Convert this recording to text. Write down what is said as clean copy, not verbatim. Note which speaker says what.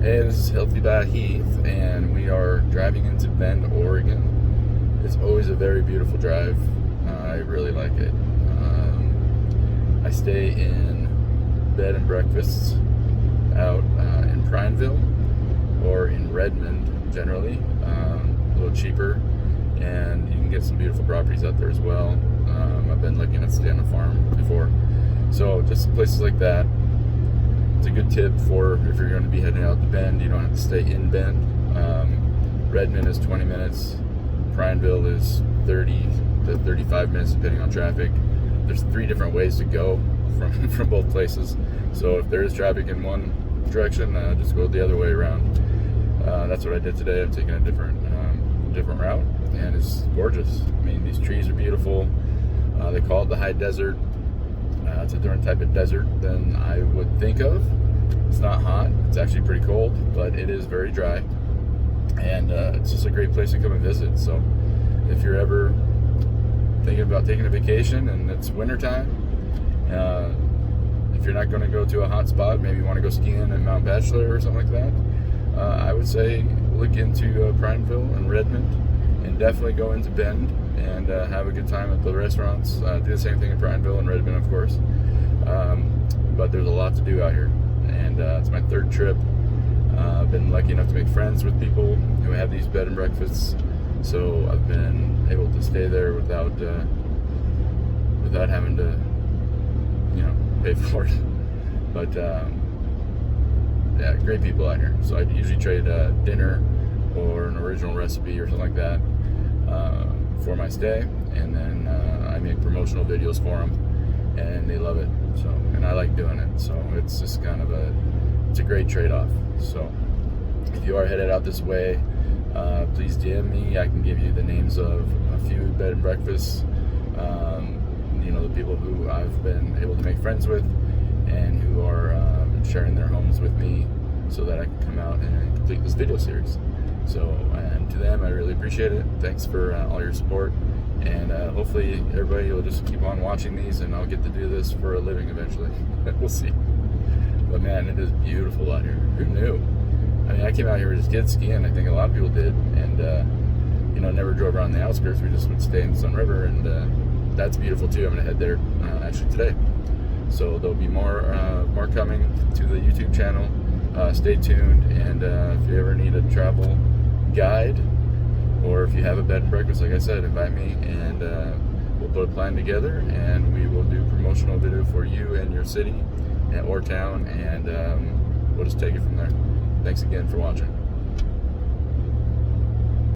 Speaker 1: Hey, this is HealthybyHeath, and we are driving into Bend, Oregon. It's always a very beautiful drive. I really like it. I stay in bed and breakfasts out in Prineville or in Redmond, generally. A little cheaper, and you can get some beautiful properties out there as well. I've been looking at staying on a farm before, so just places like that. It's a good tip for if you're going to be heading out to Bend. You don't have to stay in Bend. Redmond is 20 minutes. Prineville is 30 to 35 minutes, depending on traffic. There's 3 different ways to go from both places. So if there is traffic in one direction, just go the other way around. That's what I did today. I'm taking a different route, and it's gorgeous. I mean, these trees are beautiful. They call it the high desert. It's a different type of desert than I would think of. It's not hot. It's actually pretty cold, but it is very dry. And it's just a great place to come and visit. So if you're ever thinking about taking a vacation and it's wintertime, if you're not going to go to a hot spot, maybe you want to go skiing at Mount Bachelor or something like that, I would say look into Prineville and Redmond, and definitely go into Bend and have a good time at the restaurants. Do the same thing in Prineville and Redmond, of course. But there's a lot to do out here, and it's my 3rd trip. I've been lucky enough to make friends with people who have these bed and breakfasts, so I've been able to stay there without having to, pay for it. But yeah, great people out here. So I usually trade dinner or an original recipe or something like that for my stay, and then I make promotional videos for them, and they love it. So, and I like doing it. So it's just kind of it's a great trade-off. So if you are headed out this way, please DM me. I can give you the names of a few bed and breakfasts. The people who I've been able to make friends with, and who are sharing their homes with me, so that I can come out and complete this video series. So, and to them, I really appreciate it. Thanks for all your support, and hopefully everybody will just keep on watching these, and I'll get to do this for a living eventually. We'll see. But man, it is beautiful out here. Who knew? I mean, I came out here as a kid skiing. I think a lot of people did, and never drove around the outskirts. We just would stay in Sunriver, and that's beautiful too. I'm gonna head there actually today. So there'll be more coming to the YouTube channel. Stay tuned, and if you ever need a travel guide, or if you have a bed and breakfast, like I said, invite me, and we'll put a plan together, and we will do promotional video for you and your city or town, and we'll just take it from there. Thanks again for watching.